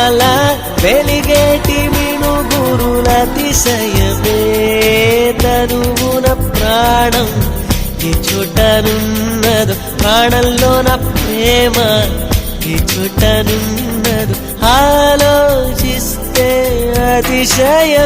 అలా వెలిగేటి మినుగురుల అతిశయమే తనువున ప్రాణం ఈ చోటనున్నదు ప్రాణంలో నా ప్రేమ ఈ చోటనున్నదు ఆలోచిస్తే అతిశయమే